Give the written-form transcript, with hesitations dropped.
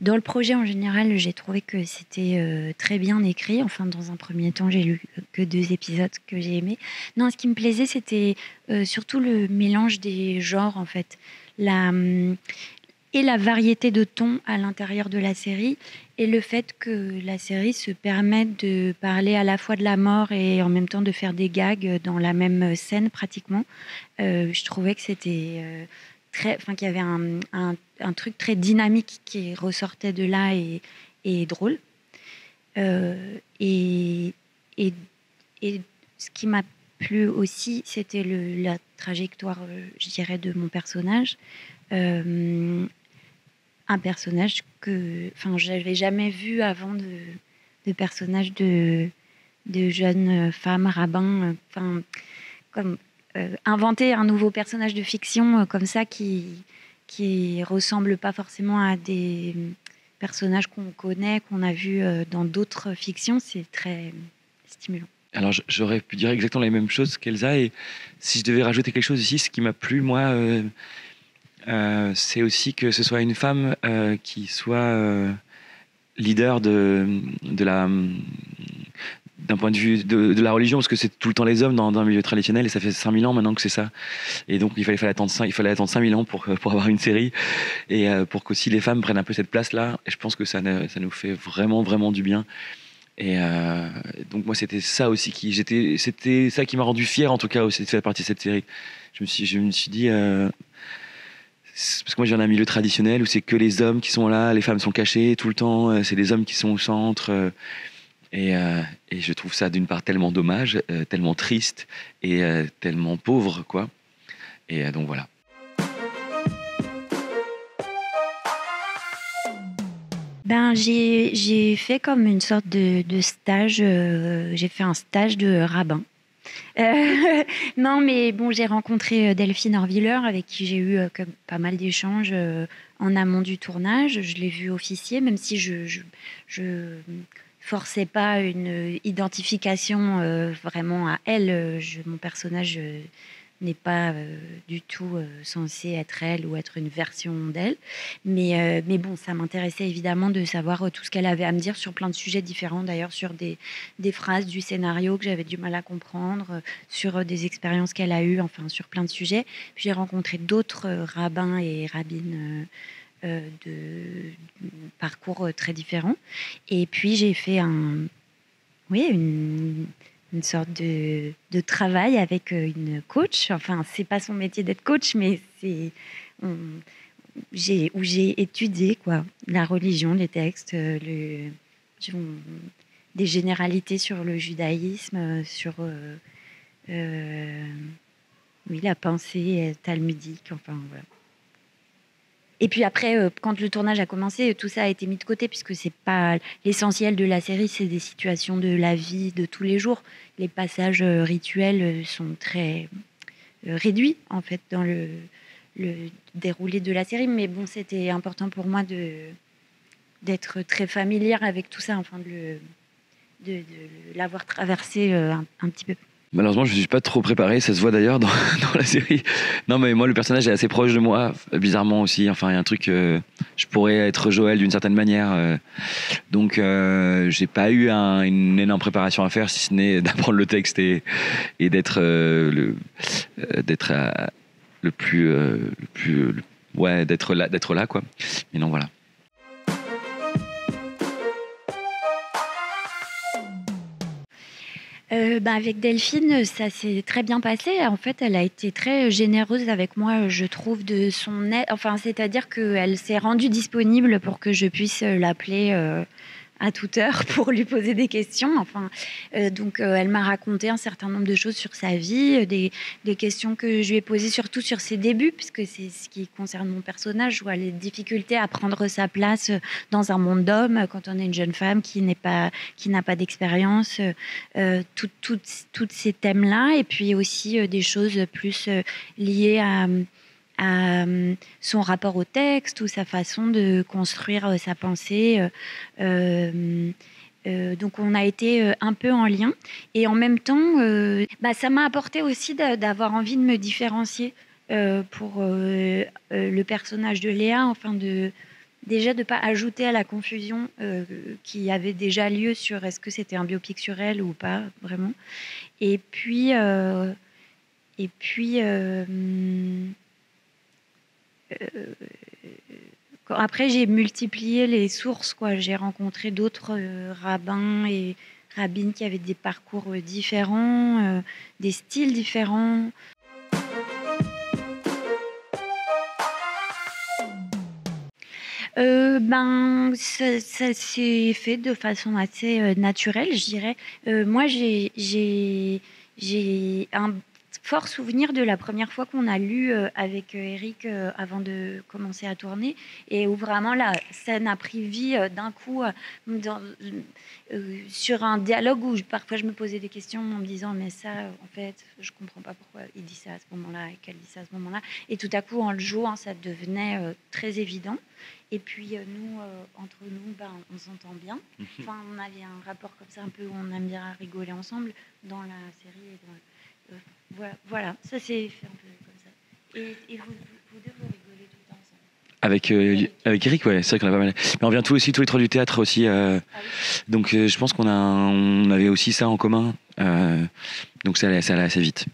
Dans le projet en général, j'ai trouvé que c'était très bien écrit. Enfin, dans un premier temps, j'ai lu que 2 épisodes que j'ai aimés. Non, ce qui me plaisait, c'était surtout le mélange des genres, en fait. La, et la variété de tons à l'intérieur de la série, et le fait que la série se permette de parler à la fois de la mort et en même temps de faire des gags dans la même scène pratiquement. Je trouvais que c'était qu'il y avait un truc très dynamique qui ressortait de là et drôle. Et, et, et ce qui m'a plu aussi, c'était la trajectoire, je dirais, de mon personnage. Un personnage que j'avais jamais vu avant de personnage de jeune femme rabbin. Comme inventer un nouveau personnage de fiction comme ça qui ressemble pas forcément à des personnages qu'on connaît, qu'on a vus dans d'autres fictions, c'est très stimulant. Alors j'aurais pu dire exactement les mêmes choses qu'Elsa, et si je devais rajouter quelque chose ici, ce qui m'a plu moi, c'est aussi que ce soit une femme qui soit leader d'un point de vue de la religion, parce que c'est tout le temps les hommes dans un milieu traditionnel, et ça fait 5000 ans maintenant que c'est ça. Et donc il fallait attendre 5000 ans pour avoir une série, et pour qu'aussi les femmes prennent un peu cette place-là. Et je pense que ça nous fait vraiment, vraiment du bien. Et donc moi c'était ça aussi c'était ça qui m'a rendu fier, en tout cas, aussi de faire partie de cette série. Je me suis dit parce que moi je viens d'un milieu traditionnel où c'est que les hommes qui sont là, les femmes sont cachées tout le temps, c'est les hommes qui sont au centre, et je trouve ça d'une part tellement dommage, tellement triste, et tellement pauvre, quoi. Et donc voilà. J'ai fait comme une sorte de stage. J'ai fait un stage de rabbin. Non, mais bon, j'ai rencontré Delphine Orviller, avec qui j'ai eu pas mal d'échanges en amont du tournage. Je l'ai vue officier, même si je forçais pas une identification vraiment à elle. Mon personnage n'est pas du tout censé être elle ou être une version d'elle. Mais bon, ça m'intéressait évidemment de savoir tout ce qu'elle avait à me dire sur plein de sujets différents, d'ailleurs sur des phrases du scénario que j'avais du mal à comprendre, sur des expériences qu'elle a eues, enfin sur plein de sujets. Puis j'ai rencontré d'autres rabbins et rabbines de parcours très différents. Et puis j'ai fait une sorte de travail avec une coach. Enfin, c'est pas son métier d'être coach, mais où j'ai étudié quoi, la religion, les textes, des généralités sur le judaïsme, sur oui, la pensée talmudique, enfin voilà. Et puis après, quand le tournage a commencé, tout ça a été mis de côté, puisque c'est pas l'essentiel de la série, c'est des situations de la vie de tous les jours. Les passages rituels sont très réduits, en fait, dans le déroulé de la série. Mais bon, c'était important pour moi d'être très familière avec tout ça, enfin, de l'avoir traversé un petit peu. Malheureusement, je ne suis pas trop préparé, ça se voit d'ailleurs dans la série. Non, mais moi, le personnage est assez proche de moi, bizarrement aussi. Enfin, il y a un truc, je pourrais être Joël d'une certaine manière. Donc, j'ai pas eu une énorme préparation à faire, si ce n'est d'apprendre le texte et d'être d'être là, quoi. Mais non, voilà. Avec Delphine, ça s'est très bien passé. En fait, elle a été très généreuse avec moi, je trouve, de son aide. Enfin, c'est-à-dire qu'elle s'est rendue disponible pour que je puisse l'appeler à toute heure pour lui poser des questions. Enfin, donc, elle m'a raconté un certain nombre de choses sur sa vie, des questions que je lui ai posées, surtout sur ses débuts, puisque c'est ce qui concerne mon personnage. Je vois les difficultés à prendre sa place dans un monde d'hommes quand on est une jeune femme qui n'a pas d'expérience. Toutes ces thèmes-là, et puis aussi des choses plus liées à son rapport au texte ou sa façon de construire sa pensée. Donc on a été un peu en lien, et en même temps ça m'a apporté aussi d'avoir envie de me différencier pour le personnage de Léa, enfin déjà de ne pas ajouter à la confusion qui avait déjà lieu sur est-ce que c'était un biopic sur elle ou pas, vraiment. Et puis, après, j'ai multiplié les sources, quoi. J'ai rencontré d'autres rabbins et rabbines qui avaient des parcours différents, des styles différents. Ça s'est fait de façon assez naturelle, je dirais. Moi, j'ai un fort souvenir de la première fois qu'on a lu avec Eric avant de commencer à tourner, et où vraiment la scène a pris vie d'un coup sur un dialogue où parfois je me posais des questions en me disant mais ça en fait je comprends pas pourquoi il dit ça à ce moment-là et qu'elle dit ça à ce moment-là, et tout à coup en le jouant ça devenait très évident. Et puis nous, entre nous, on s'entend bien. Enfin, on avait un rapport comme ça, un peu où on aime bien rigoler ensemble dans la série. Voilà, ça s'est fait un peu comme ça. Et vous deux, vous rigolez tout le temps ensemble. Avec Eric, ouais, c'est vrai qu'on a pas mal. Mais on vient tous les trois du théâtre aussi. Ah oui. Donc je pense on avait aussi ça en commun. Donc ça allait assez vite.